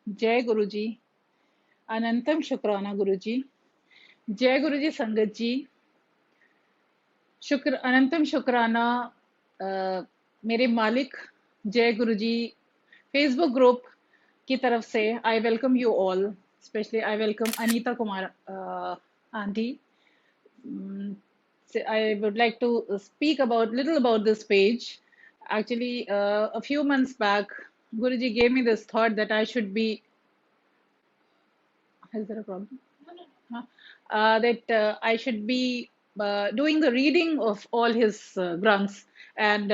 जय गुरु जी। अनंतम शुक्राना गुरु जी। जय गुरु जी संगत जी। शुक्र अनंतम शुक्राना अ, मेरे मालिक जय गुरु जी फेसबुक ग्रुप की तरफ से। I welcome you all, specially I welcome Anita Kumar aunty. I would like to speak about little about this page. Actually, a few months back, Guruji gave me this thought that I should be. Is there a problem? Huh? That I should be doing the reading of all his granths, and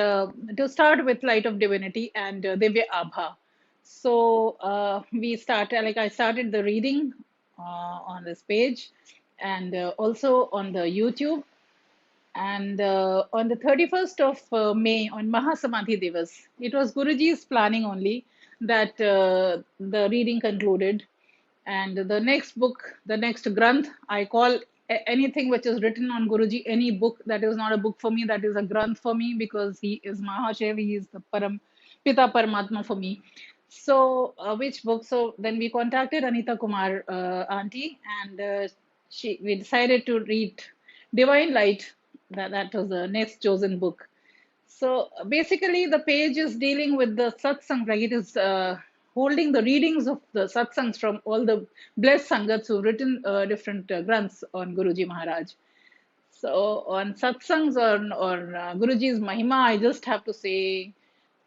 to start with Light of Divinity and Divya Abha. So we started, like I started the reading on this page, and also on the YouTube. And on the 31st of May, on Mahasamadhi Divas, it was Guruji's planning only that the reading concluded. And the next book, the next Granth, I call anything which is written on Guruji, any book that is not a book for me, that is a Granth for me, because he is Mahashev, he is the Pita Paramatma for me. So, which book? So then we contacted Anita Kumar auntie, and we decided to read Divine Light. That was the next chosen book. So basically, the page is dealing with the satsangs, like it is holding the readings of the satsangs from all the blessed sangats who've written different granths on Guruji Maharaj. So on satsangs or Guruji's Mahima, I just have to say,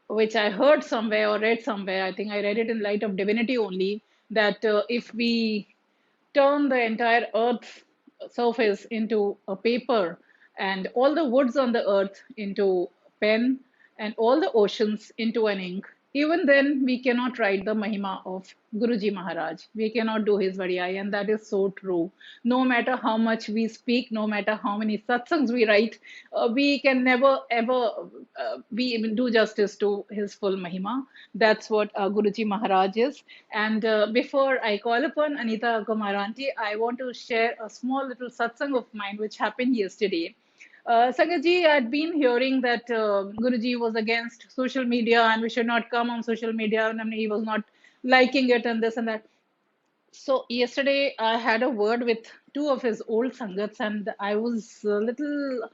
which I heard somewhere or read somewhere, I think I read it in Light of Divinity only, that if we turn the entire earth surface into a paper and all the woods on the earth into pen and all the oceans into an ink, even then we cannot write the Mahima of Guruji Maharaj. We cannot do his Vadiyai, and that is so true. No matter how much we speak, no matter how many satsangs we write, we can never ever do justice to his full Mahima. That's what Guruji Maharaj is. And before I call upon Anita Kumaranti, I want to share a small little satsang of mine which happened yesterday. Sangaji, I'd been hearing that Guruji was against social media and we should not come on social media, and I mean, he was not liking it and this and that. So yesterday I had a word with two of his old sangats, and I was a little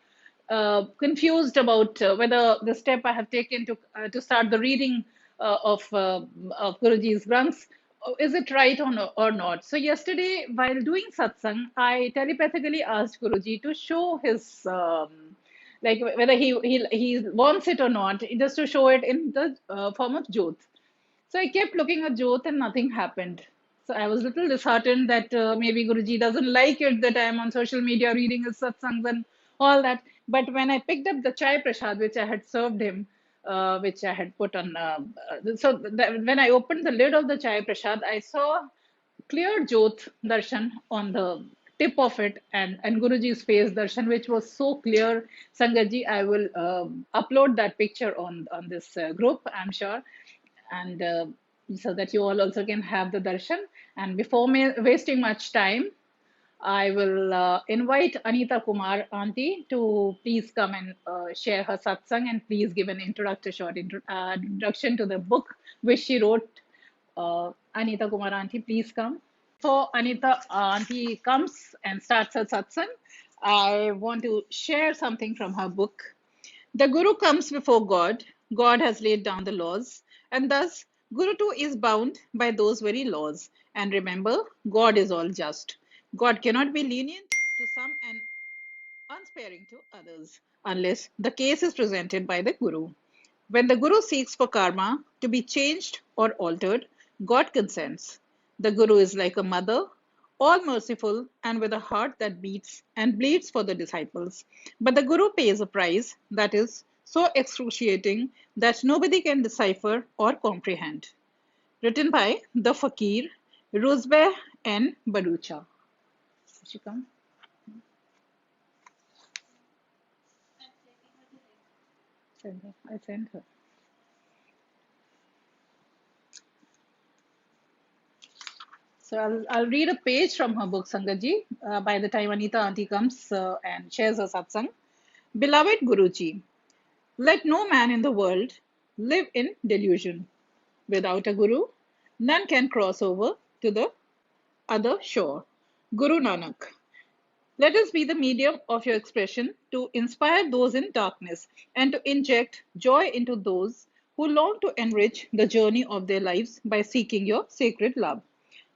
confused about whether the step I have taken to start the reading of Guruji's Granths, is it right or not. So yesterday, while doing satsang, I telepathically asked Guruji to show his like whether he wants it or not, just to show it in the form of Jyot. So I kept looking at Jyot and nothing happened. So I was a little disheartened that maybe Guruji doesn't like it that I am on social media reading his satsangs and all that. But when I picked up the chai prasad which I had served him, which I had put on, when I opened the lid of the chai prasad, I saw clear Jyot darshan on the tip of it, and Guruji's face darshan, which was so clear. Sangatji, I will upload that picture on this group, I'm sure, and so that you all also can have the darshan. And before wasting much time, I will invite Anita Kumar auntie to please come and share her satsang, and please give an introduction to the book which she wrote. Anita Kumar auntie, please come. So Anita auntie comes and starts her satsang. I want to share something from her book. The Guru comes before God. God has laid down the laws, and thus Guru too is bound by those very laws. And remember, God is all just. God cannot be lenient to some and unsparing to others, unless the case is presented by the Guru. When the Guru seeks for karma to be changed or altered, God consents. The Guru is like a mother, all merciful and with a heart that beats and bleeds for the disciples. But the Guru pays a price that is so excruciating that nobody can decipher or comprehend. Written by the Fakir, Ruzbeh N. Barucha. She come? Send her. I sent her. So I'll read a page from her book, Sangaji, by the time Anita auntie comes and shares her satsang. Beloved Guruji, let no man in the world live in delusion. Without a guru, None can cross over to the other shore. Guru Nanak. Let us be the medium of your expression to inspire those in darkness and to inject joy into those who long to enrich the journey of their lives by seeking your sacred love.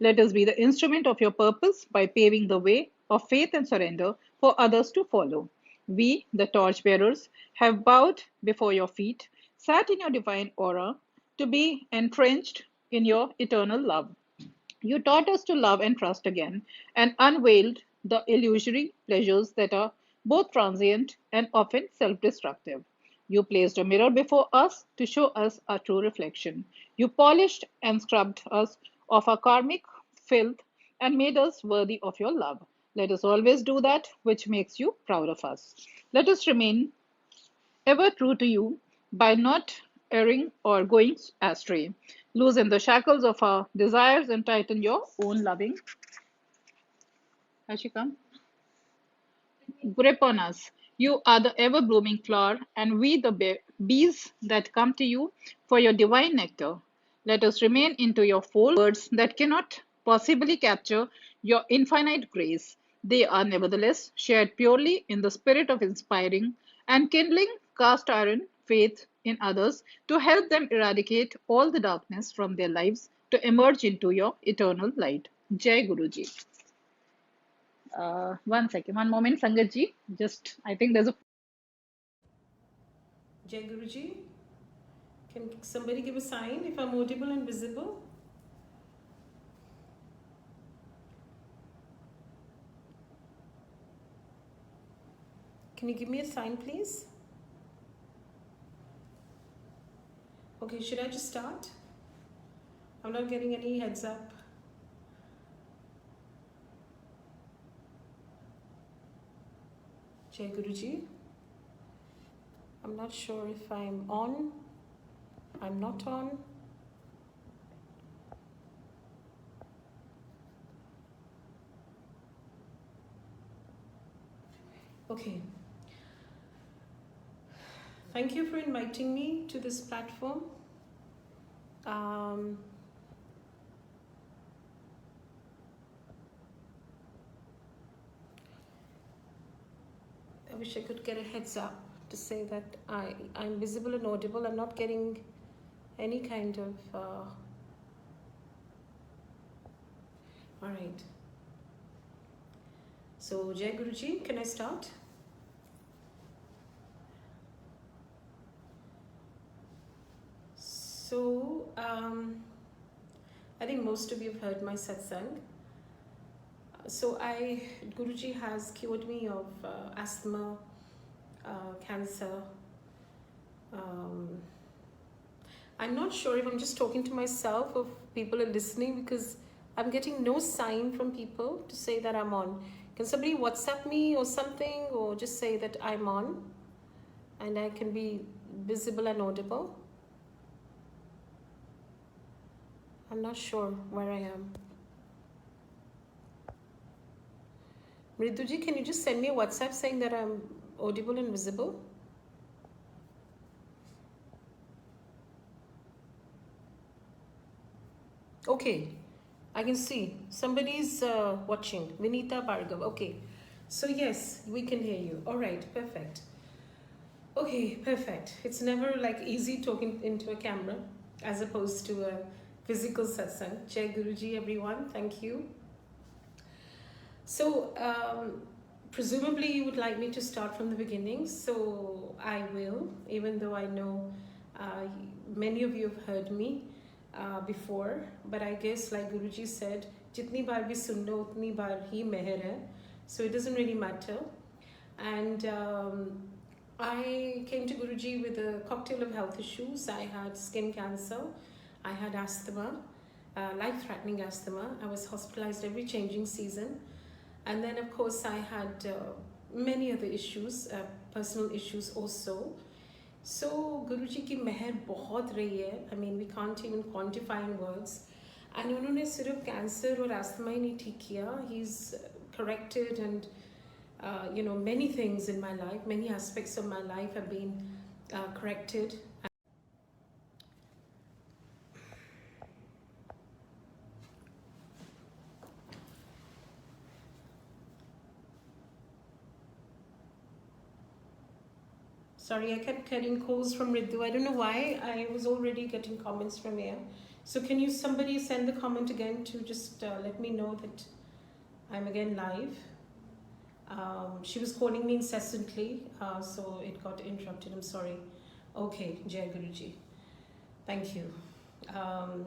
Let us be the instrument of your purpose by paving the way of faith and surrender for others to follow. We, the torchbearers, have bowed before your feet, sat in your divine aura, to be entrenched in your eternal love. You taught us to love and trust again, and unveiled the illusory pleasures that are both transient and often self destructive. You placed a mirror before us to show us our true reflection. You polished and scrubbed us of our karmic filth and made us worthy of your love. Let us always do that which makes you proud of us. Let us remain ever true to you by not erring or going astray. Loosen the shackles of our desires and tighten your own loving. Has she come? Grip on us. You are the ever blooming flower, and we the bees that come to you for your divine nectar. Let us remain into your fold words that cannot possibly capture your infinite grace. They are nevertheless shared purely in the spirit of inspiring and kindling cast iron faith in others to help them eradicate all the darkness from their lives to emerge into your eternal light. Jai Guruji. One second, one moment, Sangat ji. Just, I think there's a. Jai Guruji, can somebody give a sign if I'm audible and visible? Can you give me a sign, please? Okay, should I just start? I'm not getting any heads up. Jai Guruji, I'm not sure if I'm on, I'm not on. Okay. Thank you for inviting me to this platform. Um, I wish I could get a heads up to say that I'm visible and audible. I'm not getting any kind of. All right. So, Jai Guruji, can I start? So, I think most of you have heard my satsang. So, Guruji has cured me of asthma, cancer. I'm not sure if I'm just talking to myself or if people are listening because I'm getting no sign from people to say that I'm on. Can somebody WhatsApp me or something, or just say that I'm on and I can be visible and audible? I'm not sure where I am. Mriduji, can you just send me a WhatsApp saying that I'm audible and visible? Okay, I can see somebody's watching. Vinita Bhargav. Okay, so yes, we can hear you. All right, perfect. Okay, perfect. It's never like easy talking into a camera as opposed to a physical satsang. Jai Guruji, everyone. Thank you. So, presumably, you would like me to start from the beginning, so I will, even though I know many of you have heard me before, but I guess, like Guruji said, jitni baar bhi sun lo, utni baar hi meher hai, so it doesn't really matter. And I came to Guruji with a cocktail of health issues. I had skin cancer, I had asthma, life-threatening asthma. I was hospitalized every changing season. And then, of course, I had many other issues, personal issues also. So, Guruji ki meher bahut rahi hai. I mean, we can't even quantify in words. And उन्होंने सिर्फ cancer और asthma ही नहीं ठीक किया. He's corrected and many things in my life, many aspects of my life have been corrected. Sorry, I kept getting calls from Ritu. I don't know why. I was already getting comments from here. So can you somebody send the comment again to just let me know that I'm again live? She was calling me incessantly, so it got interrupted. I'm sorry. Okay, Jai Guruji. Thank you. Um,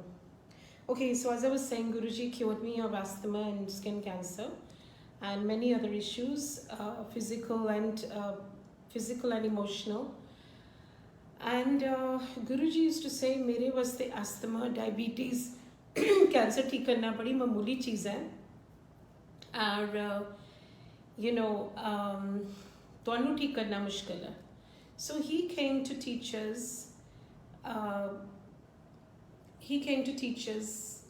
okay, so as I was saying, Guruji cured me of asthma and skin cancer and many other issues, physical and emotional. And Guruji used to say, मेरे वास्ते asthma, diabetes, cancer ठीक करना बड़ी मामूली चीज़ है. और दोनों ठीक करना मुश्किल है. So he came to teach us. He came to teach us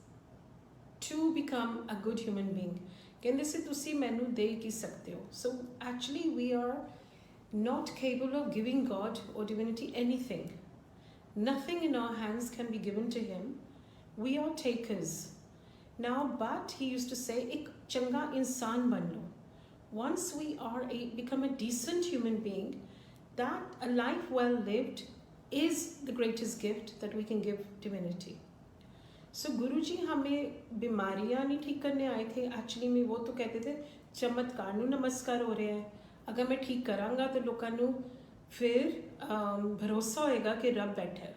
to become a good human being. ਕਹਿੰਦੇ ਸੀ ਤੁਸੀਂ ਮੈਨੂੰ ਦੇ ਕੀ ਸਕਦੇ ਹੋ. So actually we are not capable of giving God or divinity anything. Nothing in our hands can be given to him. We are takers. Now, but he used to say, ek changa insan ban lo. Once we become a decent human being, that a life well lived is the greatest gift that we can give divinity. So Guruji हमें बीमारियां नहीं ठीक करने आए थे. Actually में वो तो कहते थे चमत्कार ਨੂੰ नमस्कार हो रहा है. अगर मैं ठीक करांगा तो लोगों ਨੂੰ फिर भरोसा होएगा कि रब बैठा है.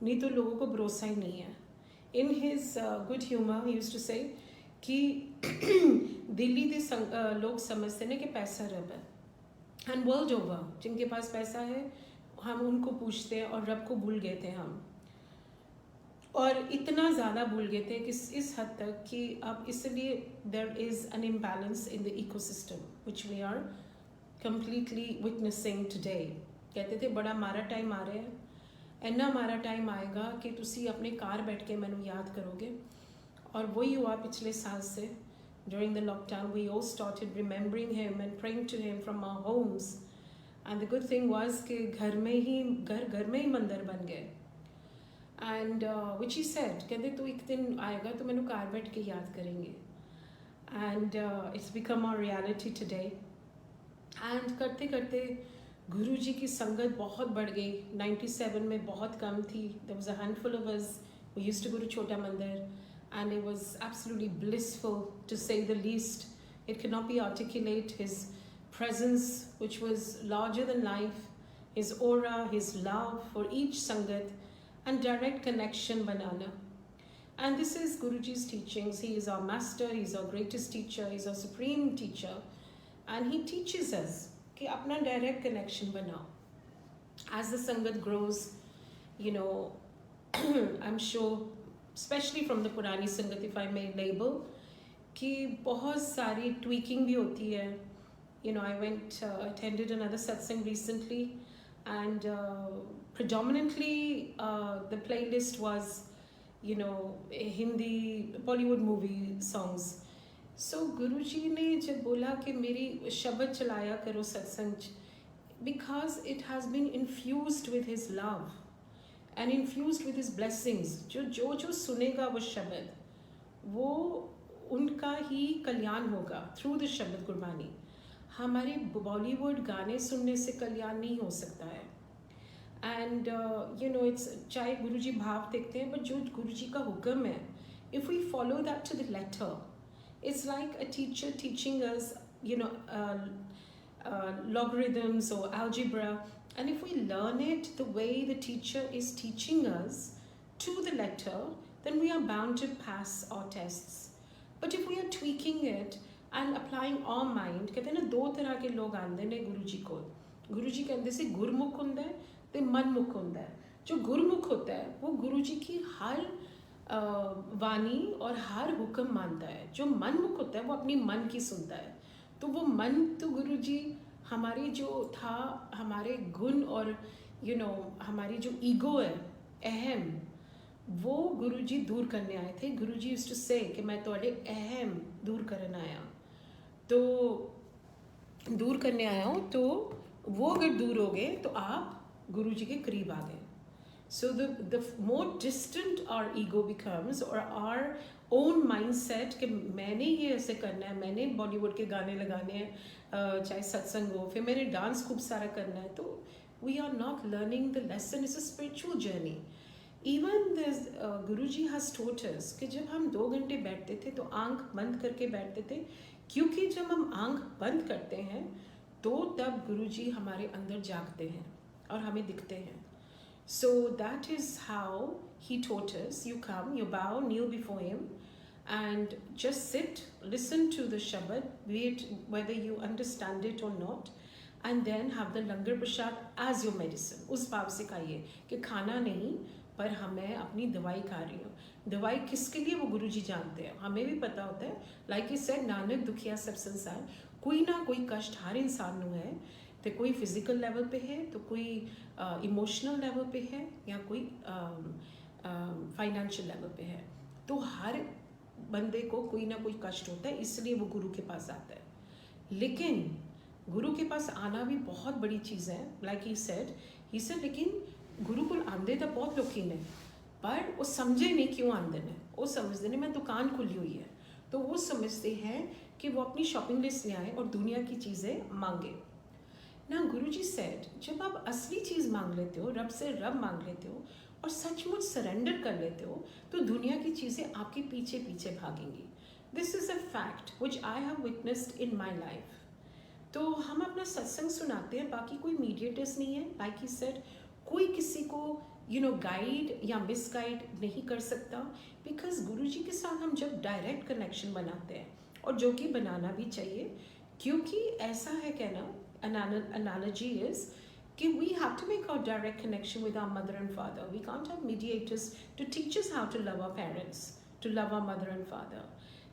नहीं तो लोगों को भरोसा ही नहीं है. In his good humor, he used to say कि दिल्ली के लोग समझते हैं कि पैसा रब है. And world over, जिनके पास पैसा है हम उनको पूछते हैं और रब को भूल गए थे हम. और इतना ज़्यादा भूल गए थे कि इस हद तक कि अब इसलिए there is an imbalance in the ecosystem which we are completely witnessing today. कहते थे बड़ा मारा टाइम आ रहा है. इन्ना मारा टाइम आएगा कि तुसी अपने कार बैठ के मैनू याद करोगे. और वही हुआ पिछले साल से. During the lockdown we all started remembering him and praying to him from our homes. And the good thing was कि घर में ही मंदिर बन गए. And which he said कहते तू एक दिन आएगा तो मैनू कार बैठ के याद करेंगे. And it's become our reality today. And करते करते गुरु जी की संगत बहुत बढ़ गई. 97 में बहुत कम थी. There was a handful of us who used to go to छोटा मंदिर, and it was absolutely blissful to say the least. It cannot be articulate. His presence, which was larger than life, his aura, his love for each sangat, and direct connection banana. And this is Guruji's teachings. He is our master, he is our greatest teacher, he is our supreme teacher. And he teaches us कि अपना direct connection बनाओ. As the sangat grows, I'm sure, especially from the Purani sangat, if I may label, कि बहुत सारी tweaking भी होती है. I went, attended another satsang recently, and predominantly the playlist was Hindi Bollywood movie songs. So Guruji ने जब बोला कि मेरी शब्द चलाया करो सत्संग, because it has been infused with his love and infused with his blessings. जो सुनेगा वो शब्द वो उनका ही कल्याण होगा through the शब्द गुरबानी. हमारे बॉलीवुड गाने सुनने से कल्याण नहीं हो सकता है. And it's चाहे गुरुजी भाव देखते हैं, but जो गुरुजी का हुक्म है, if we follow that to the letter, it's like a teacher teaching us logarithms or algebra, and if we learn it the way the teacher is teaching us to the letter, then we are bound to pass our tests. But if we are tweaking it and applying our mind, कहते हैं ना दो तरह के लोग आंदे ने गुरुजी को. गुरुजी कहते से गुरमुख होता है ते मनमुख होता है. जो गुरमुख होता है वो गुरुजी की हर वाणी और हर हुक्म मानता है. जो मनमुख होता है वो अपनी मन की सुनता है. तो वो मन तो गुरुजी हमारी जो था हमारे गुण और हमारी जो ईगो है अहम, वो गुरुजी दूर करने आए थे. गुरुजी यूज्ड टू से कि मैं तुम्हारे अहम दूर करने आया, तो दूर करने आया हूँ. तो वो अगर दूर हो गए तो आप गुरुजी के करीब आ गए. So the more distant our ego becomes, or our own mindset कि मैंने ये ऐसे करना है, मैंने बॉलीवुड के गाने लगाने हैं, चाहे सत्संग हो, फिर मैंने डांस खूब सारा करना है, तो we are not learning the lesson. It's a spiritual journey. Even this Guruji has taught us कि जब हम 2 घंटे बैठते थे तो आंख बंद करके बैठते थे, क्योंकि जब हम आंख बंद करते हैं तो तब गुरुजी हमारे अंदर जागते हैं और हमें दिखते हैं. So that is how he taught us. You come, you bow, kneel before him, and just sit, listen to the Shabad, be it whether you understand it or not, and then have the langar prasad as your medicine. उस भाव से खाइए कि खाना नहीं, पर हमें अपनी दवाई खा रही हूँ. दवाई किसके लिए वो गुरुजी जानते हैं, हमें भी पता होता है. लाइक ही सेड, नानक दुखिया सब संसार. कोई ना कोई कष्ट हर इंसान ਨੂੰ है. तो कोई फिजिकल लेवल पे है, तो कोई इमोशनल लेवल पे है, या कोई फाइनेंशियल लेवल पे है. तो हर बंदे को कोई ना कोई कष्ट होता है, इसलिए वो गुरु के पास आता है. लेकिन गुरु के पास आना भी बहुत बड़ी चीज़ है. लाइक ही सेड लेकिन गुरु को आंदे तो बहुत लोग ने, पर वो समझे नहीं क्यों आंदे ने. वो समझते नहीं मैं दुकान खुली हुई है, तो वो समझते हैं कि वो अपनी शॉपिंग लिस्ट ले आए और दुनिया की चीज़ें मांगे ना. गुरुजी सेड, जब आप असली चीज़ मांग लेते हो, रब से रब मांग लेते हो और सचमुच सरेंडर कर लेते हो, तो दुनिया की चीज़ें आपके पीछे पीछे भागेंगी. This is a fact which I have witnessed in my life. तो हम अपना सत्संग सुनाते हैं, बाकी कोई मीडिएटर्स नहीं है. लाइक ही सेड, कोई किसी को गाइड या मिसगाइड नहीं कर सकता, बिकॉज गुरुजी के साथ हम जब डायरेक्ट कनेक्शन बनाते हैं, और जो कि बनाना भी चाहिए, क्योंकि ऐसा है कहना, analogy is कि we have to make our direct connection with our mother and father. We can't have mediators to teach us how to love our parents, to love our mother and father.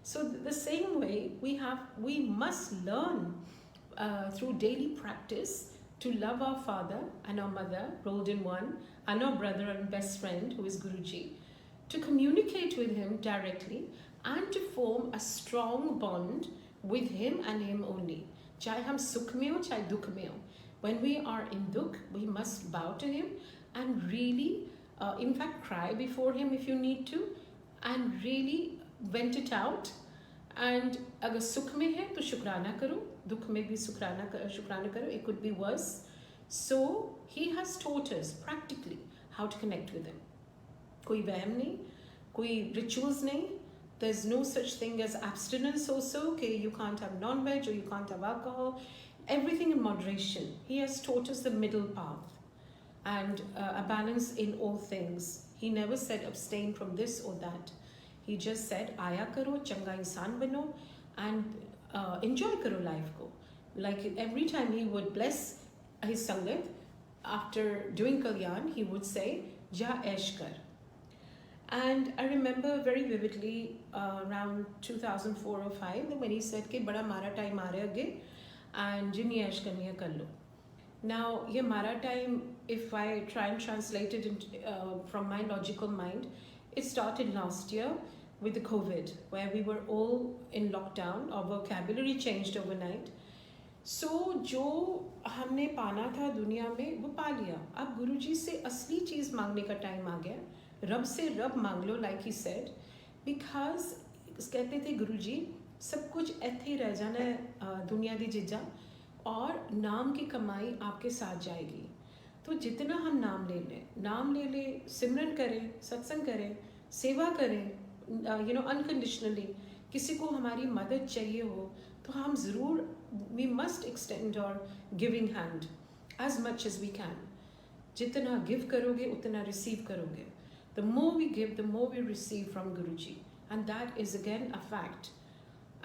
So the same way we must learn through daily practice to love our father and our mother rolled in one, and our brother and best friend who is Guruji, to communicate with him directly and to form a strong bond with him and him only. चाहे हम सुख में हो चाहे दुख में हो. When we are in dukh, we must bow to him and really, in fact, cry before him if you need to, and really vent it out. And अगर सुख में है तो शुक्राना करो, दुख में भी शुक्राना करो. It could be worse. So he has taught us practically how to connect with him. कोई वहम नहीं, कोई rituals नहीं. There's no such thing as abstinence also, okay, you can't have non-veg or you can't have alcohol. Everything in moderation. He has taught us the middle path and a balance in all things. He never said abstain from this or that. He just said आया करो, चंगा इंसान बनो, and enjoy करो life को. Like every time he would bless his sangat, after doing kalyan, he would say ja ऐश कर. And I remember very vividly around 2004 or 5 when he said कि बड़ा मारा टाइम आ रहा है अगे, and जिन्नी ऐश करनी है कर लो. Now ये मारा time, if I try and translate it from my logical mind, it started last year with the COVID, where we were all in lockdown. Our vocabulary changed overnight. So जो हमने पाना था दुनिया में वो पा लिया. अब गुरुजी से असली चीज़ मांगने का टाइम आ गया. रब से रब मांग लो, लाइक ही सेड, बिकॉज कहते थे गुरुजी सब कुछ ऐसे ही रह जाना है दुनिया दी जीजा, और नाम की कमाई आपके साथ जाएगी. तो जितना हम नाम ले लें, सिमरन करें, सत्संग करें, सेवा करें, अनकंडीशनली. किसी को हमारी मदद चाहिए हो तो हम ज़रूर, वी मस्ट एक्सटेंड और giving hand as much as we can. जितना गिव करोगे उतना रिसीव करोगे. The more we give, the more we receive from Guruji. And that is again a fact.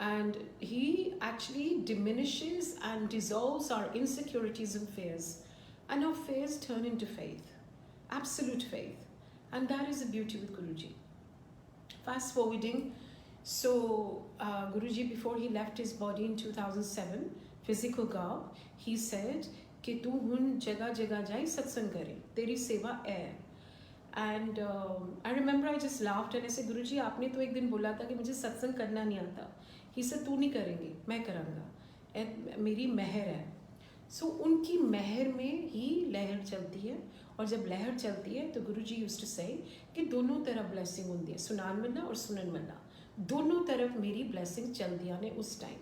And he actually diminishes and dissolves our insecurities and fears. And our fears turn into faith. Absolute faith. And that is the beauty with Guruji. Fast forwarding, so Guruji, before he left his body in 2007, physical garb, he said कि तू हुन जगह जगह जाई सत्संग करे, तेरी सेवा है. And I remember I just laughed and I said, Guruji, आपने तो एक दिन बोला था कि मुझे सत्संग करना नहीं आता. He said, तू नहीं करेंगी, मैं करांगा, मेरी मेहर है. So उनकी मेहर में ही लहर चलती है, और जब लहर चलती है तो Guruji used to say कि दोनों तरफ blessing होती है, सुनान वाला और सुनन वाला, दोनों तरफ मेरी blessing चल दिया ने उस टाइम.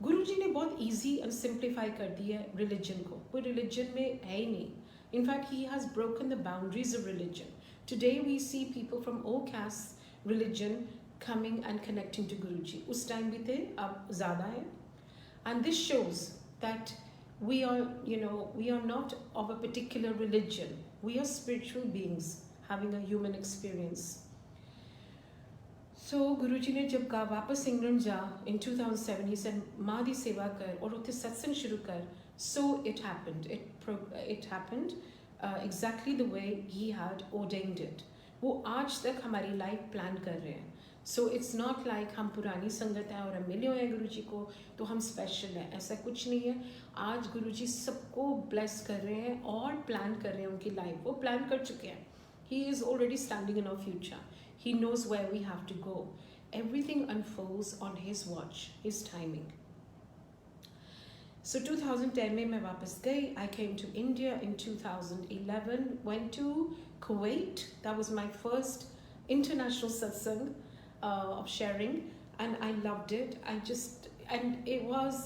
गुरु जी ने बहुत ईजी एंड सिंप्लीफाई कर दिया है रिलीजन को, कोई रिलीजन में है ही नहीं. In fact he has broken the boundaries of religion. Today we see people from all caste religion coming and connecting to Guruji. उस टाइम भी थे, अब ज़्यादा है. And this shows that we are, we are not of a particular religion. We are spiritual beings having a human experience. So Guruji ने जब कहा वापस इंग्लैंड जा in 2007, he said माँ दी सेवा कर और उत्थे सत्संग शुरू कर. So it happened. It happened exactly the way he had ordained it. वो आज तक हमारी लाइफ प्लान कर रहे हैं. सो इट्स नॉट लाइक हम पुरानी संगत हैं और हम मिले हुए हैं गुरु जी को तो हम स्पेशल हैं, ऐसा कुछ नहीं है. आज गुरु जी सबको ब्लेस कर रहे हैं और प्लान कर रहे हैं उनकी लाइफ. वो प्लान कर चुके हैं. He is already standing in our future. He knows where we have to go. Everything unfolds on his watch, his timing. So 2010 में मैं वापस गई. I came to India in 2011, went to Kuwait. That was my first international satsang of sharing, and I loved it. And it was,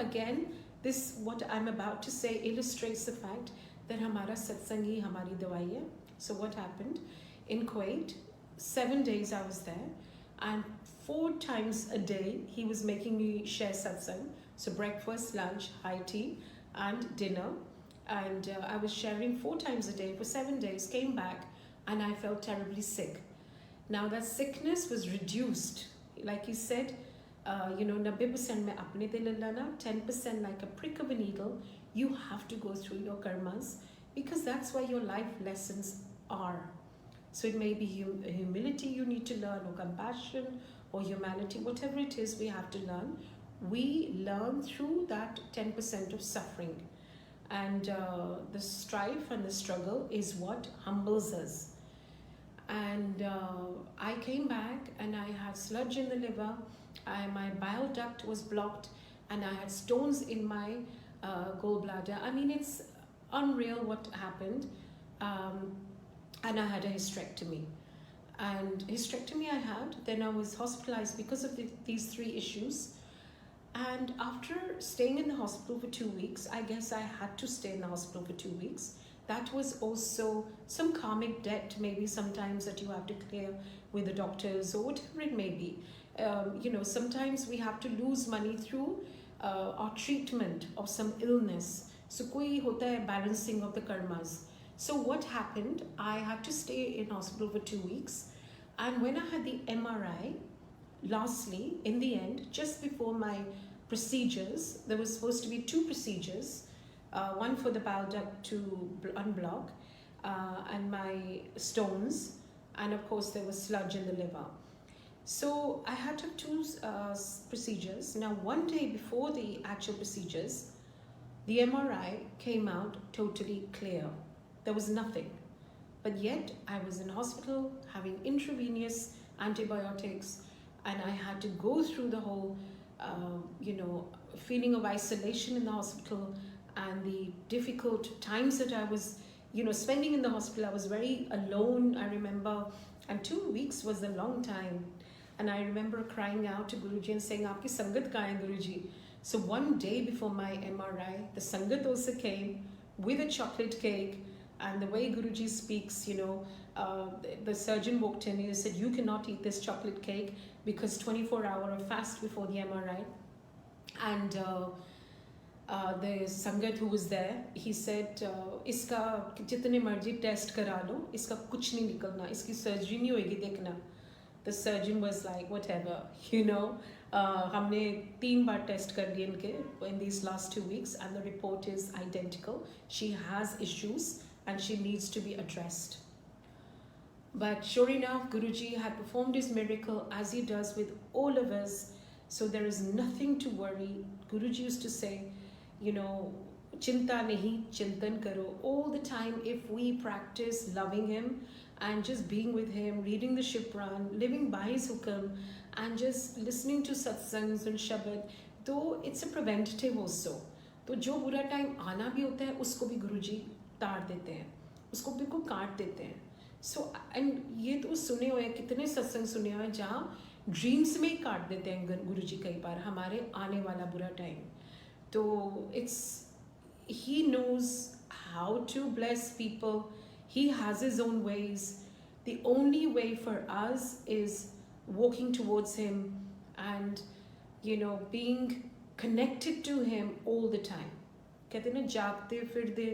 again, this what I'm about to say illustrates the fact that हमारा सत्संग ही हमारी दवाई है. So what happened in Kuwait? 7 days I was there, and 4 times a day he was making me share satsang. So breakfast, lunch, high tea, and dinner. And I was sharing 4 times a day for 7 days, came back, and I felt terribly sick. Now that sickness was reduced. Like he said, 90% में अपने दिल लाना, 10% like a prick of a needle. You have to go through your karmas because that's where your life lessons are. So it may be humility you need to learn, or compassion, or humanity, whatever it is we have to learn. We learn through that 10% of suffering, and the strife and the struggle is what humbles us. And I came back and I had sludge in the liver, my bile duct was blocked, and I had stones in my gallbladder. I mean, it's unreal what happened. And I had a hysterectomy. And hysterectomy I had, then I was hospitalized because of these 3 issues. And after staying in the hospital for 2 weeks, I guess I had to stay in the hospital for 2 weeks. That was also some karmic debt, maybe sometimes that you have to clear with the doctors or whatever it may be. Sometimes we have to lose money through our treatment of some illness. So koi hota hai balancing of the karmas. So what happened? I had to stay in hospital for 2 weeks. And when I had the MRI, lastly, in the end, just before my procedures, there was supposed to be 2 procedures, one for the bile duct to unblock, and my stones, and of course there was sludge in the liver. So I had to have 2 procedures. Now 1 day before the actual procedures, the MRI came out totally clear. There was nothing. But yet I was in hospital having intravenous antibiotics, and I had to go through the whole, feeling of isolation in the hospital, and the difficult times that I was, spending in the hospital. I was very alone, I remember, and 2 weeks was a long time. And I remember crying out to Guruji and saying, "Aapki sangat kahan hai, Guruji?" So 1 day before my MRI, the sangat also came with a chocolate cake. And the way Guruji speaks, the surgeon walked in and he said, "You cannot eat this chocolate cake because 24-hour fast before the MRI." And the sangat who was there, he said, "Iska jitne marji test kara lo, iska kuch nahi nikalna, iski surgery nahi hoegi, dekhna." The surgeon was like, "Whatever, हमने 3 बार test कर लिए इनके in these last 2 weeks, and the report is identical. She has issues and she needs to be addressed." But sure enough, Guruji had performed his miracle as he does with all of us. So there is nothing to worry. Guruji used to say, Chinta nahi, chintan karo. All the time, if we practice loving him and just being with him, reading the Shipran, living by his hukam, and just listening to satsangs and shabad, though it's a preventative also. तो जो बुरा time आना भी होता है उसको भी गुरुजी तार देते हैं, उसको बिल्कुल काट देते हैं. सो एंड ये तो सुने हुए हैं, कितने सत्संग सुने हुए हैं जहाँ ड्रीम्स में ही काट देते हैं गुरु जी कई बार हमारे आने वाला बुरा टाइम. तो it's he knows how to bless people. He has his own ways. The only way for us is walking towards him and being connected to him all the time. कहते ना जागते फिरदे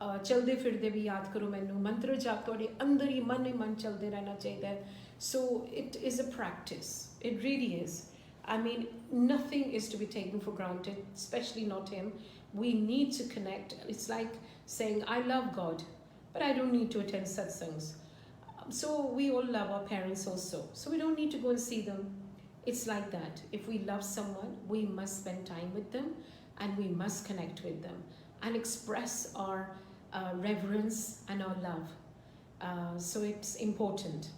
चलते फिरदे भी याद करो मैनू मंत्र जाप ਤੁਹਾਡੇ अंदर ही मन चलते रहना चाहिए. So it is a practice. It really is. I mean, nothing is to be taken for granted, especially not him. We need to connect. It's like saying, I love God, but I don't need to attend satsangs. So we all love our parents also. So we don't need to go and see them. It's like that. If we love someone, we must spend time with them and we must connect with them and express our reverence and our love. So it's important.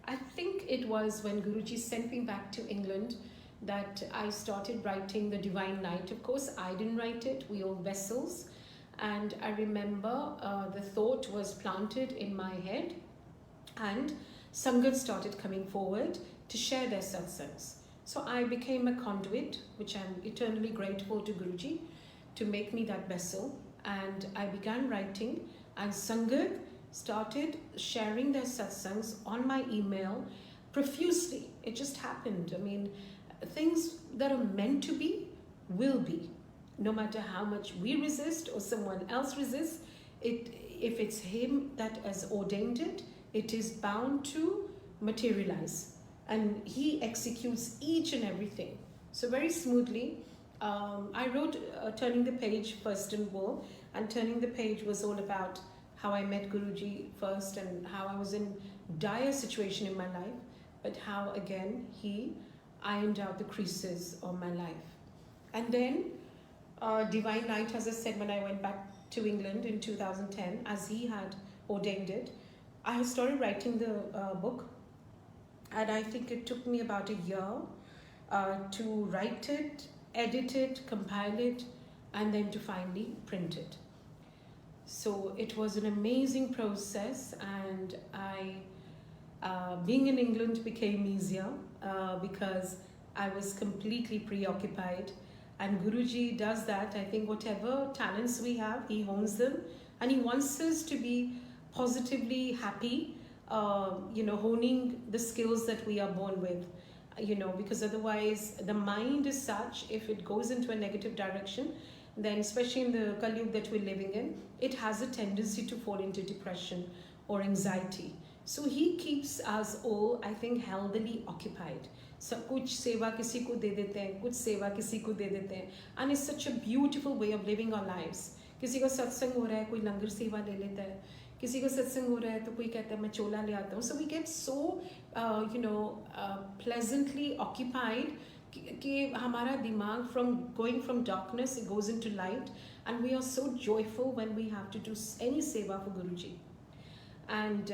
I think it was when Guruji sent me back to England that I started writing the Divine Night. Of course, I didn't write it. We all vessels. And I remember the thought was planted in my head and Sangat started coming forward to share their satsangs. So I became a conduit, which I'm eternally grateful to Guruji to make me that vessel. And I began writing and Sangat started sharing their satsangs on my email profusely. It just happened. I mean, things that are meant to be will be. No matter how much we resist or someone else resists, if it's him that has ordained it, it is bound to materialize. And he executes each and everything. So very smoothly, I wrote Turning the Page first and all, and Turning the Page was all about how I met Guruji first and how I was in dire situation in my life, but how again he ironed out the creases of my life. And then Divine Night, as I said, when I went back to England in 2010, as he had ordained it, I started writing the book, and I think it took me about a year to write it, edit it, compile it, and then to finally print it. So it was an amazing process, and being in England became easier because I was completely preoccupied. And Guruji does that. I think whatever talents we have, he hones them, and he wants us to be positively happy, honing the skills that we are born with. Because otherwise the mind is such, if it goes into a negative direction, then especially in the Kali that we're living in, it has a tendency to fall into depression or anxiety. So he keeps us all, I think, healthily occupied. So kuch seva kisi ko de dete hain, kuch seva kisi ko de dete hain, and it's such a beautiful way of living our lives. किसी को सत्संग हो रहा है, कोई लंगर सेवा ले लेता है, किसी को सत्संग हो रहा है तो कोई कहता है मैं चोला ले आता हूँ. So we get so pleasantly occupied कि हमारा दिमाग going from darkness, it goes into light, and we are so joyful when we have to do any seva for Guruji. And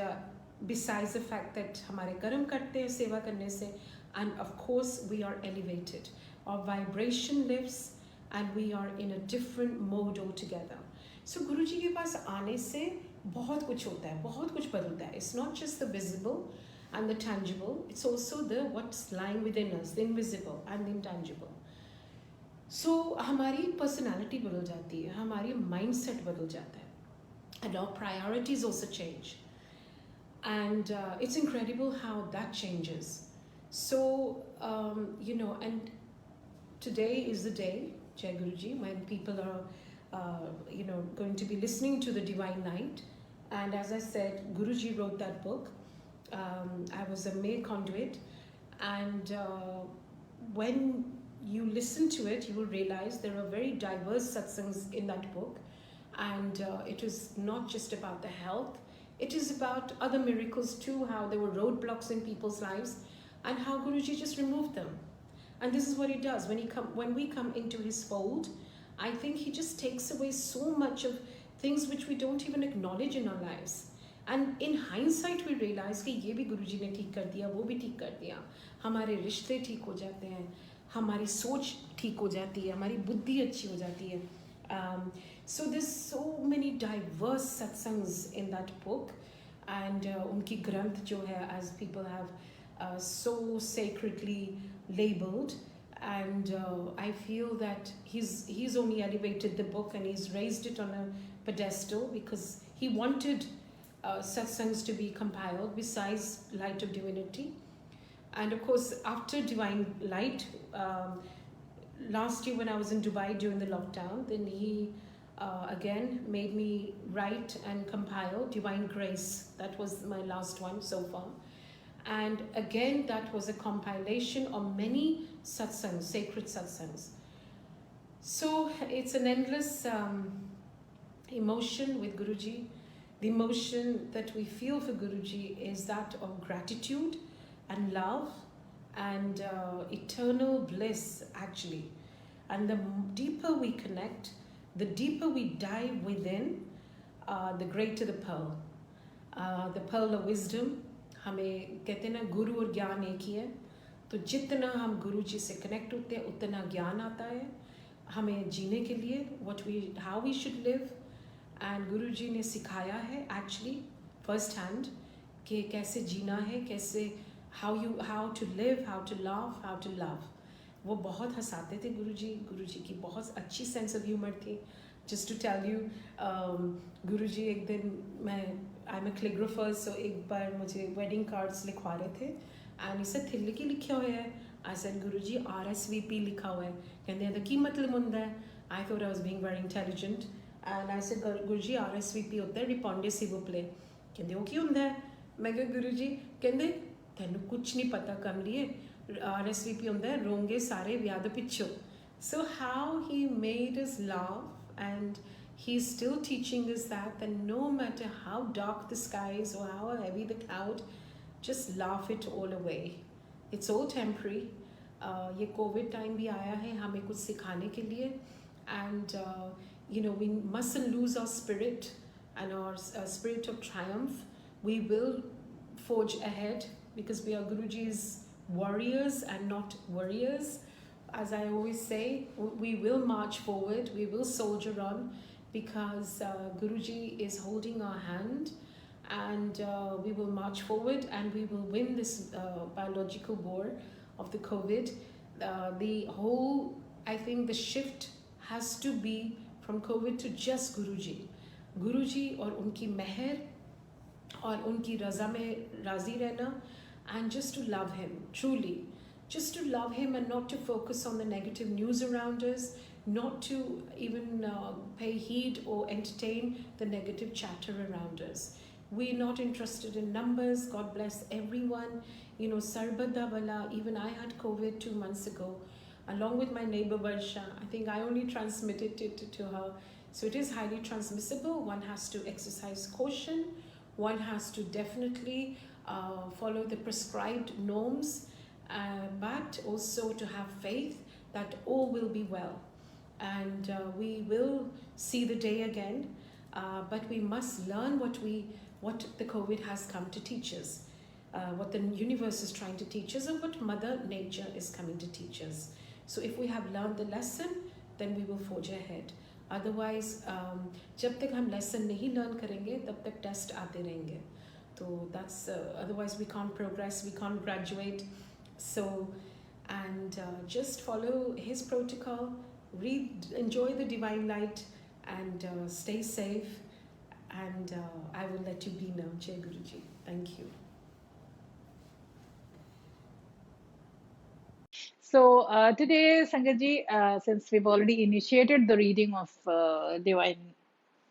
besides the fact that हमारे कर्म कटते हैं सेवा करने से, and of course we are elevated, our vibration lifts, and we are in a different mode altogether. So Guruji के पास आने से बहुत कुछ होता है, बहुत कुछ बदलता है. It's not just the visible and the tangible, it's also the what's lying within us, the invisible and the intangible. So हमारी personality बदल जाती है, हमारी mindset बदल जाता है, and our priorities also change. And it's incredible how that changes. So and today is the day, Jai Guruji, when people are going to be listening to the Divine Night. And as I said, Guruji wrote that book. I was a mere conduit, and when you listen to it, you will realize there are very diverse satsangs in that book, and it is not just about the health, it is about other miracles too, how there were roadblocks in people's lives and how Guruji just removed them. And this is what he does when we come into his fold. I think he just takes away so much of things which we don't even acknowledge in our lives. And in hindsight, we realize कि ये भी गुरुजी ने ठीक कर दिया, वो भी ठीक कर दिया. हमारे रिश्ते ठीक हो जाते हैं, हमारी सोच ठीक हो जाती है, हमारी बुद्धि अच्छी हो जाती है. So there's so many diverse satsangs in that book, and उनकी ग्रंथ जो है, as people have so sacredly labeled. And I feel that he's only elevated the book and he's raised it on a pedestal because he wanted satsangs to be compiled besides Light of Divinity. And of course, after Divine Light, last year when I was in Dubai during the lockdown, then he again made me write and compile Divine Grace. That was my last one so far. And again, that was a compilation of many satsangs, sacred satsangs. So it's an endless emotion with Guruji. The emotion that we feel for Guruji is that of gratitude and love and eternal bliss, actually. And the deeper we connect, the deeper we dive within, the greater the pearl. The pearl of wisdom. हमें कहते हैं ना गुरु और ज्ञान एक ही है, तो जितना हम गुरु जी से कनेक्ट होते हैं उतना ज्ञान आता है हमें जीने के लिए, how we should live. And गुरु जी ने सिखाया है एक्चुअली फर्स्ट हैंड कि कैसे जीना है, कैसे how to live, how to love, how to love. वो बहुत हंसाते थे गुरु जी की बहुत अच्छी सेंस ऑफ ह्यूमर थी. Just to tell you, Guru ji एक दिन, मैं आई एम ए कैलीग्राफर, सो एक बार मुझे वेडिंग कार्ड्स लिखवा रहे थे एंड इसे थिल्ले की लिखा हुआ है. I said Guru ji RSVP लिखा हुआ है. कहते हैं की मतलब होंदा है. I thought I was being very intelligent and I said Guru ji RSVP होता है रिपोंडे सिवोप्ले. कहते वो की होंदा है. मैं कहा गुरु जी, कहते तेन कुछ नहीं पता कमलिए, RSVP होंदा है रोंगे सारे विआह दे पिछो. So how he made us laugh, and he's still teaching us that no matter how dark the skies or how heavy the cloud, just laugh it all away. It's all temporary. ये Covid time भी आया है हमें कुछ सिखाने के लिए. And we mustn't lose our spirit and our spirit of triumph. We will forge ahead because we are Guruji's warriors and not warriors. As I always say, we will march forward, we will soldier on, because Guruji is holding our hand, and we will march forward and we will win this biological war of the COVID. The whole, I think the shift has to be from COVID to just Guruji. Guruji और उनकी मेहर और उनकी रज़ा में राज़ी रहना, and just to love him truly. Just to love him and not to focus on the negative news around us, not to even pay heed or entertain the negative chatter around us. We're not interested in numbers. God bless everyone. Sarbada Bala, even I had COVID 2 months ago, along with my neighbor Varsha. I think I only transmitted it to her. So it is highly transmissible. One has to exercise caution. One has to definitely follow the prescribed norms. But also to have faith that all will be well, and we will see the day again. But we must learn what the COVID has come to teach us, what the universe is trying to teach us, and what Mother Nature is coming to teach us. So if we have learned the lesson, then we will forge ahead. Otherwise, जब तक हम lesson नहीं learn करेंगे तब तक test आते रहेंगे. So that's otherwise we can't progress, we can't graduate. So, and just follow his protocol, enjoy the divine light, and stay safe. And I will let you be now. Jai Guruji. Thank you. So today, Sangatji, since we've already initiated the reading of Divine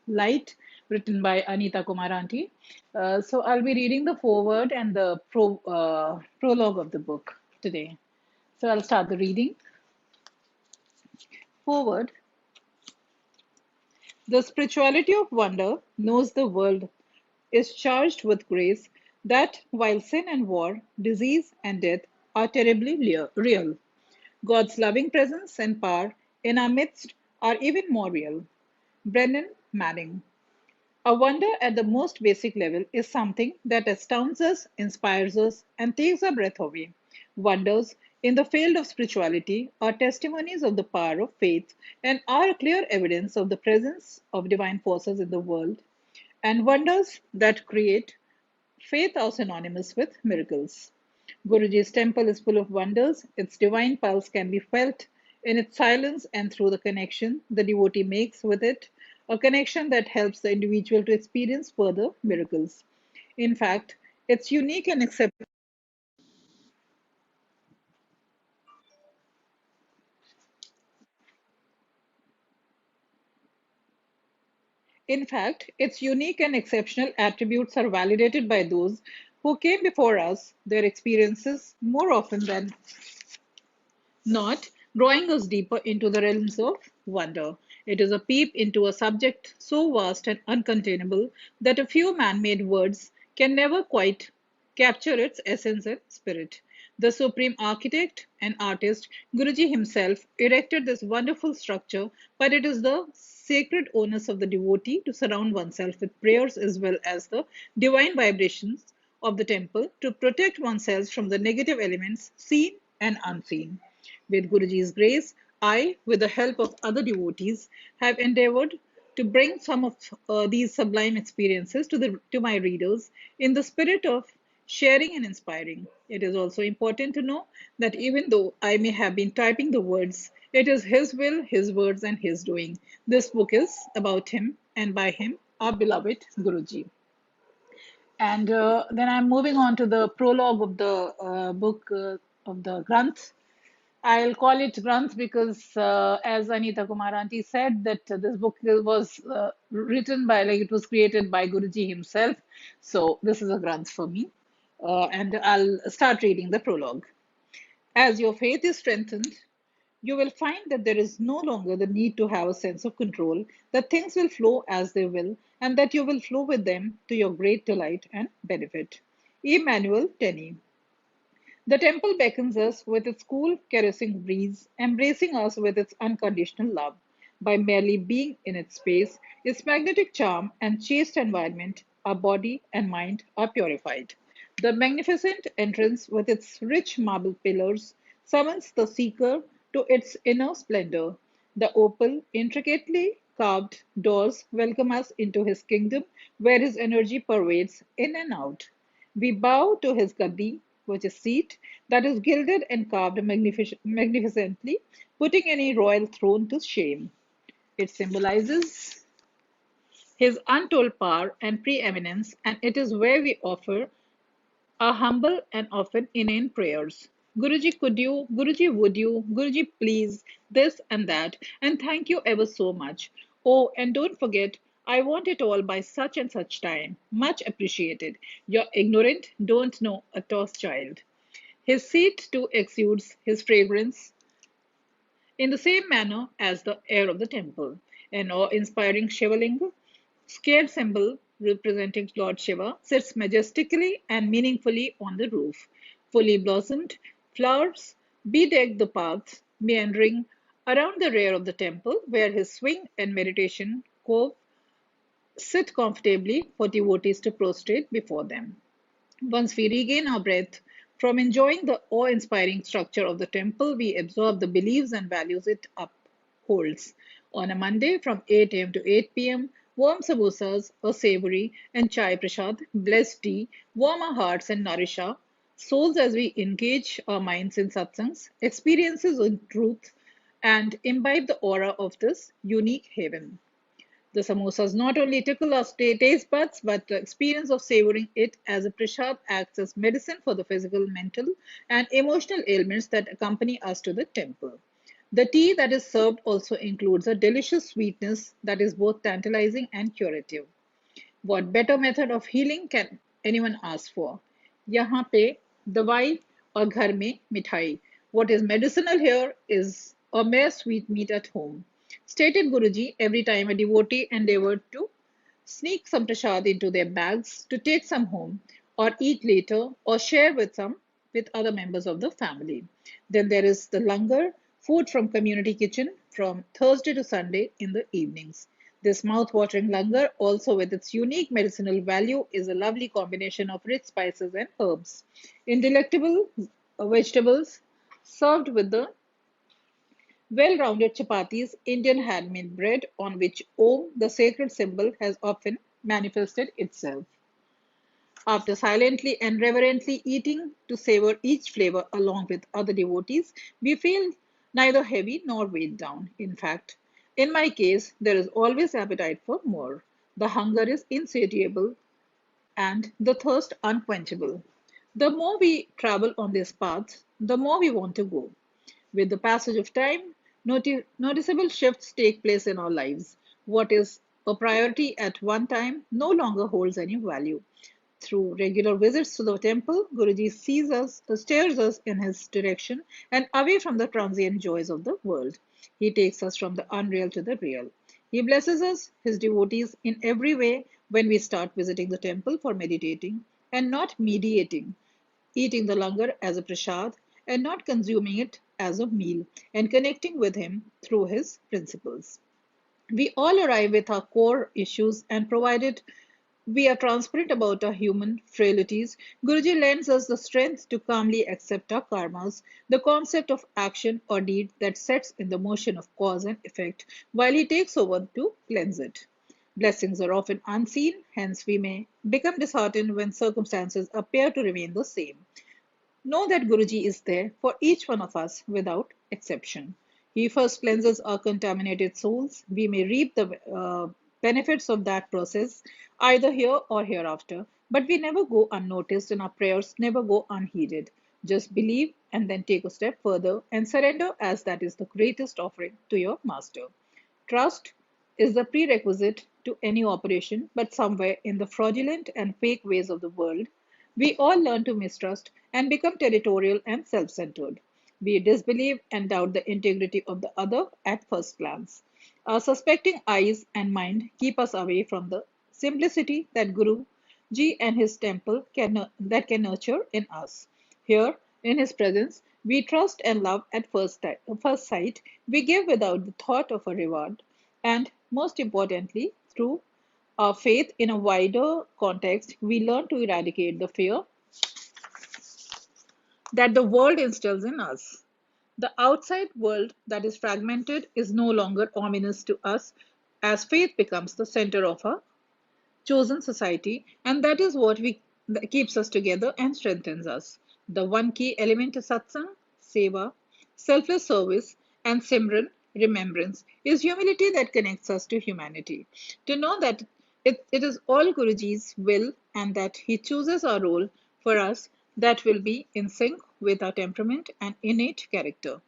Light, written by Anita Kumar auntie, so I'll be reading the foreword and the prologue of the book today. So I'll start the reading. Forward. The spirituality of wonder knows the world is charged with grace, that while sin and war, disease and death are terribly real, God's loving presence and power in our midst are even more real. Brennan Manning. A wonder at the most basic level is something that astounds us, inspires us, and takes our breath away. Wonders in the field of spirituality are testimonies of the power of faith and are clear evidence of the presence of divine forces in the world. And wonders that create faith are synonymous with miracles. Guruji's temple is full of wonders. Its divine pulse can be felt in its silence and through the connection the devotee makes with it, a connection that helps the individual to experience further miracles. In fact, its unique and exceptional In fact, its unique and exceptional attributes are validated by those who came before us, their experiences more often than not drawing us deeper into the realms of wonder. It is a peep into a subject so vast and uncontainable that a few man made words can never quite capture its essence and spirit. The supreme architect and artist, Guruji himself, erected this wonderful structure, but it is the sacred onus of the devotee to surround oneself with prayers as well as the divine vibrations of the temple to protect oneself from the negative elements seen and unseen. With Guruji's grace, I, with the help of other devotees, have endeavored to bring some of these sublime experiences to my readers in the spirit of sharing and inspiring. It is also important to know that even though I may have been typing the words, it is His will, His words, and His doing. This book is about Him and by Him, our beloved Guruji. And then I'm moving on to the prologue of the book of the Granth. I'll call it Granth because, as Anita Kumar auntie said, that this book was written by, like, it was created by Guruji himself. So this is a Granth for me. And I'll start reading the prologue. As your faith is strengthened, you will find that there is no longer the need to have a sense of control, that things will flow as they will, and that you will flow with them to your great delight and benefit. Emmanuel Tenney. The temple beckons us with its cool, caressing breeze, embracing us with its unconditional love. By merely being in its space, its magnetic charm and chaste environment, our body and mind are purified. The magnificent entrance with its rich marble pillars summons the seeker to its inner splendor. The opal, intricately carved doors welcome us into his kingdom where his energy pervades in and out. We bow to his gadi, which is seat, that is gilded and carved magnificently, putting any royal throne to shame. It symbolizes his untold power and preeminence, and it is where we offer our humble and often inane prayers. Guruji, could you? Guruji, would you? Guruji, please, this and that, and thank you ever so much. Oh, and don't forget, I want it all by such and such time. Much appreciated. You're ignorant, don't know a tossed child. His seat too exudes his fragrance in the same manner as the air of the temple. An awe-inspiring Shivalinga, scared symbol representing Lord Shiva, sits majestically and meaningfully on the roof. Fully blossomed flowers bedeck the paths meandering around the rear of the temple, where his swing and meditation cove sit comfortably for devotees to prostrate before them. Once we regain our breath from enjoying the awe inspiring structure of the temple, we absorb the beliefs and values it upholds. On a Monday from 8 a.m. to 8 p.m., warm samosas, a savory, and chai prasad, blessed tea, warm our hearts and nourish our souls as we engage our minds in satsangs, experiences in truth, and imbibe the aura of this unique haven. The samosas not only tickle our taste buds, but the experience of savoring it as a prasad acts as medicine for the physical, mental, and emotional ailments that accompany us to the temple. The tea that is served also includes a delicious sweetness that is both tantalizing and curative. What better method of healing can anyone ask for? यहाँ पे दवाई और घर में मिठाई. What is medicinal here is a mere sweetmeat at home. Stated Guruji every time a devotee endeavored to sneak some prasad into their bags to take some home or eat later or share with other members of the family. Then there is the langar, food from community kitchen from Thursday to Sunday in the evenings. This mouth-watering langar, also with its unique medicinal value, is a lovely combination of rich spices and herbs. In delectable vegetables served with the well-rounded chapatis, Indian handmade bread on which Om, the sacred symbol, has often manifested itself. After silently and reverently eating to savor each flavor along with other devotees, we feel neither heavy nor weighed down. In fact, in my case, there is always appetite for more. The hunger is insatiable and the thirst unquenchable. The more we travel on this path, the more we want to go. With the passage of time, noticeable shifts take place in our lives. What is a priority at one time no longer holds any value. Through regular visits to the temple, Guruji steers us in his direction and away from the transient joys of the world. He takes us from the unreal to the real. He blesses us, his devotees, in every way when we start visiting the temple for meditating and not mediating, eating the langar as a prasad and not consuming it as a meal, and connecting with him through his principles. We all arrive with our core issues, and provided we are transparent about our human frailties, Guruji lends us the strength to calmly accept our karmas, the concept of action or deed that sets in the motion of cause and effect, while he takes over to cleanse it. Blessings are often unseen, hence we may become disheartened when circumstances appear to remain the same. Know that Guruji is there for each one of us without exception. He first cleanses our contaminated souls. We may reap the benefits of that process either here or hereafter, but we never go unnoticed and our prayers never go unheeded. Just believe and then take a step further and surrender, as that is the greatest offering to your Master. Trust is the prerequisite to any operation, but somewhere in the fraudulent and fake ways of the world, we all learn to mistrust and become territorial and self centered. We disbelieve and doubt the integrity of the other at first glance. Our suspecting eyes and mind keep us away from the simplicity that Guru Ji and his temple can nurture in us. Here, in his presence, we trust and love at first sight. We give without the thought of a reward. And most importantly, through our faith in a wider context, we learn to eradicate the fear that the world instills in us. The outside world that is fragmented is no longer ominous to us as faith becomes the center of our chosen society, and that is that keeps us together and strengthens us. The one key element of satsang, seva, selfless service, and simran, remembrance, is humility that connects us to humanity. To know that it is all Guruji's will and that he chooses our role for us that will be in sync with our temperament and innate character.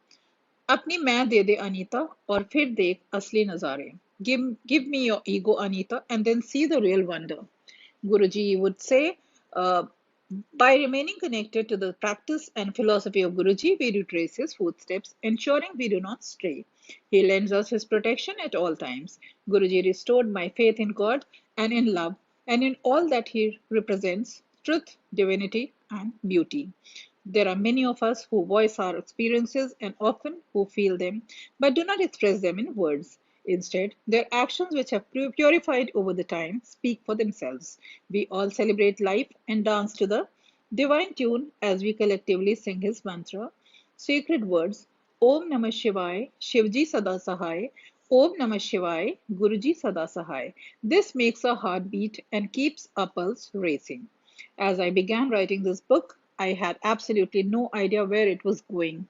अपनी मैं दे दे अनीता और फिर देख असली नजारे. Give me your ego, Anita, and then see the real wonder. Guruji would say, uh, by remaining connected to the practice and philosophy of Guruji, we retrace his footsteps, ensuring we do not stray. He lends us his protection at all times. Guruji restored my faith in God and in love and in all that he represents truth, divinity, and beauty. There are many of us who voice our experiences and often who feel them, but do not express them in words. Instead, their actions, which have purified over the time, speak for themselves. We all celebrate life and dance to the divine tune as we collectively sing his mantra, sacred words, Om Namah Shivaya, Shivji Sada Sahai, Om Namah Shivaya, Guruji Sada Sahai. This makes our heart beat and keeps our pulse racing. As I began writing this book, I had absolutely no idea where it was going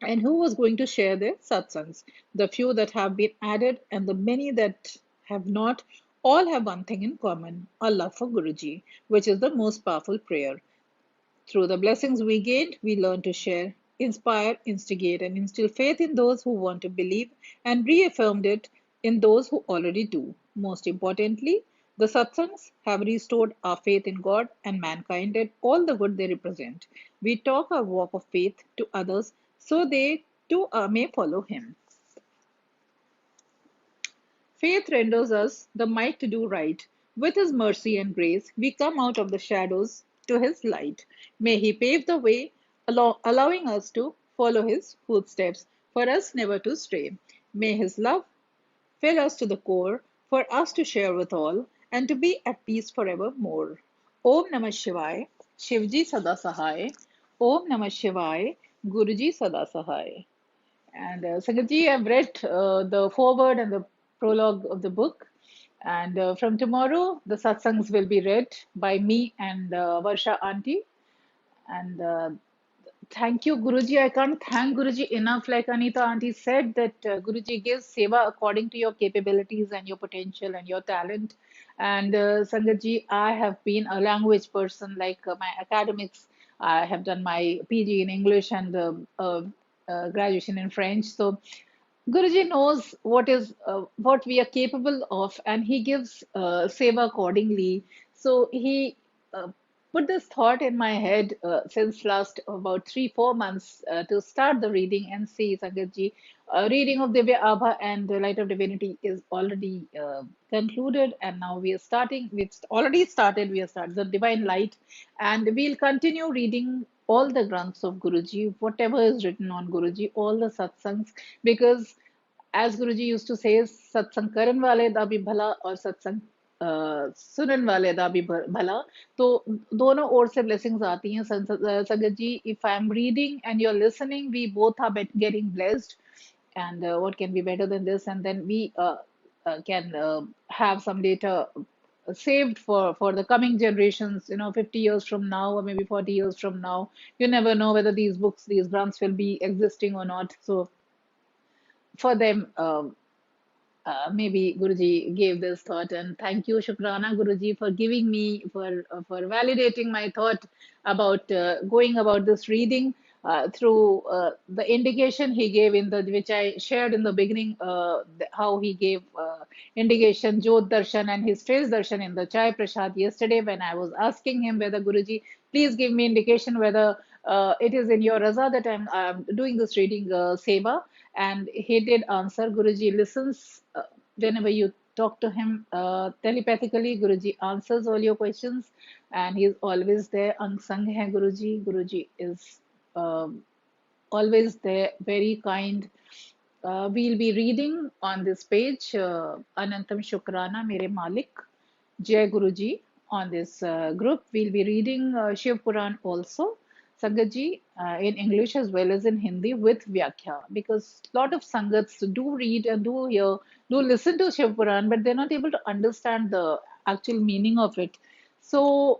and who was going to share their satsangs. The few that have been added and the many that have not all have one thing in common, a love for Guruji, which is the most powerful prayer. Through the blessings we gained, we learn to share, inspire, instigate, and instill faith in those who want to believe and reaffirmed it in those who already do. Most importantly, the satsangs have restored our faith in God and mankind and all the good they represent. We talk our walk of faith to others so they too may follow Him. Faith renders us the might to do right. With His mercy and grace, we come out of the shadows to His light. May He pave the way, allowing us to follow His footsteps, for us never to stray. May His love fill us to the core, for us to share with all, and to be at peace forevermore. Om Namah Shivaya, Shivji Sada Sahai. Om Namah Shivaya, Guruji Sada Sahai. And Sangatji, I've read the foreword and the prologue of the book, And from tomorrow, the satsangs will be read by me and Varsha auntie. And thank you, Guruji. I can't thank Guruji enough. Like Anita auntie said, that Guruji gives seva according to your capabilities and your potential and your talent. And Sangat ji, I have been a language person, like my academics. I have done my PG in English and graduation in French. So Guruji knows what we are capable of, and he gives seva accordingly. So he uh, put this thought in my head since last about 3 4 months to start the reading and see Sangatji. Reading of Divya Abha and the Light of Divinity is already concluded, and now we are starting. We've already started. We are started the Divine Light, and we'll continue reading all the granths of Guruji, whatever is written on Guruji, all the satsangs, because as Guruji used to say, सत्संग करन वाले दा भी भला और सत्संग सुनन वाले दा भी भला. तो दोनों ओर से blessings आती हैं. संगत जी, if I am reading and you're listening, we both are getting blessed. And what can be better than this? And then we can have some data saved for the coming generations, 50 years from now or maybe 40 years from now. You never know whether these books, these grants will be existing or not. So for them, maybe Guruji gave this thought, and thank you, Shukrana Guruji, for giving me for validating my thought about going about this reading through the indication he gave in the which I shared in the beginning, how he gave indication Jyot Darshan and his face darshan in the Chai Prasad yesterday when I was asking him whether Guruji, please give me indication whether it is in your raza that I'm doing this reading seva, and he did answer. Guruji listens whenever you talk to him telepathically. Guruji answers all your questions, and he's always there. Unsung hai Guruji. Guruji is um always there, very kind. We'll be reading on this page Anantam Shukrana Mere Malik, Jai Guruji. On this group, we'll be reading Shiv Puran also, Sangatji, in English as well as in Hindi with Vyakhya, because a lot of Sangats do read and do hear, do listen to Shiv Puran, but they're not able to understand the actual meaning of it. So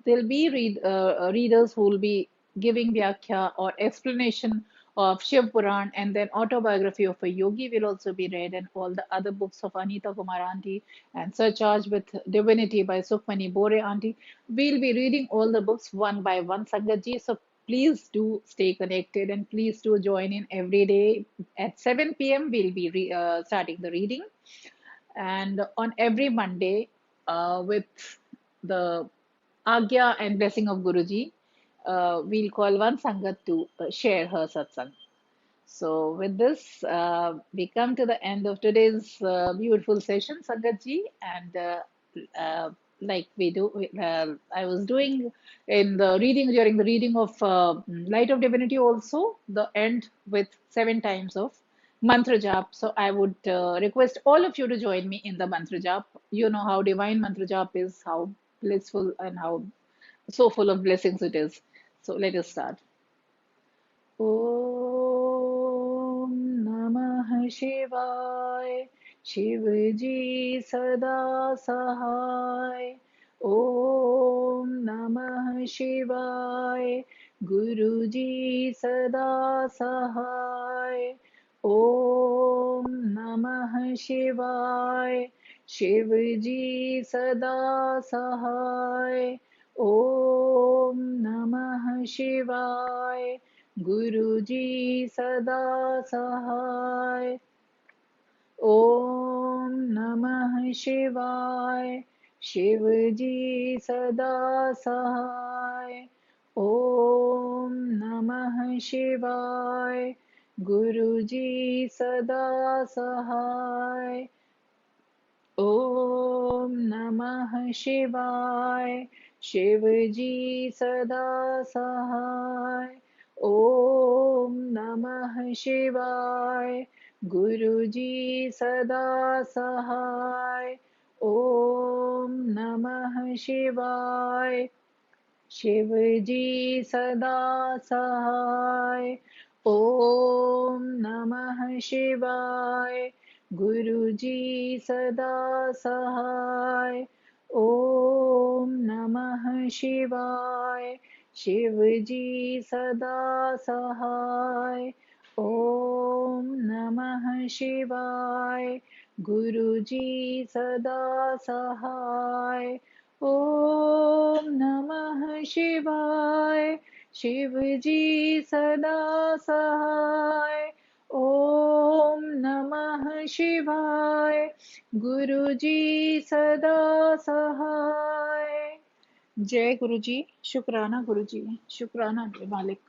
there'll be readers who will be giving Vyakhya or explanation of Shiv Puran, and then autobiography of a yogi will also be read, and all the other books of Anita Kumar auntie and Surcharged with Divinity by Sukhmani Bore auntie. We'll be reading all the books one by one, Sangatji. So please do stay connected and please do join in every day at 7 p.m. We'll be starting the reading, and on every Monday with the Agya and blessing of Guruji, we'll call one Sangat to share her satsang. So, with this, we come to the end of today's beautiful session, Sangatji. And like I was doing in the reading during the reading of Light of Divinity, also the end with 7 times of mantra jap. So, I would request all of you to join me in the mantra jap. You know how divine mantra jap is, how blissful and how so full of blessings it is. So, let us start. ॐ नमः शिवाय शिवजी सदा सहाय ॐ नमः शिवाय गुरुजी सदा सहाय ॐ नमः शिवाय शिवजी सदा सहाय ॐ नमः शिवाय गुरुजी सदा सहाय ॐ नमः शिवाय शिवजी सदा सहाय ॐ नमः शिवाय गुरुजी सदा सहाय ॐ नमः शिवाय शिवजी सदा सहाय ॐ नमः शिवाय गुरुजी सदा सहाय ॐ नमः शिवाय शिवजी सदा सहाय ॐ नमः शिवाय गुरु जी सदा सहाय। ओम नमः शिवाय। शिव जी सदा सहाय। ओम नमः शिवाय। गुरु जी सदा सहाय। ओम नमः शिवाय। शिव जी सदा सहाय। ओम नमः शिवाय। गुरु जी सदा सहाय। जय गुरु जी। शुक्राना गुरु जी। शुक्राना मालिक।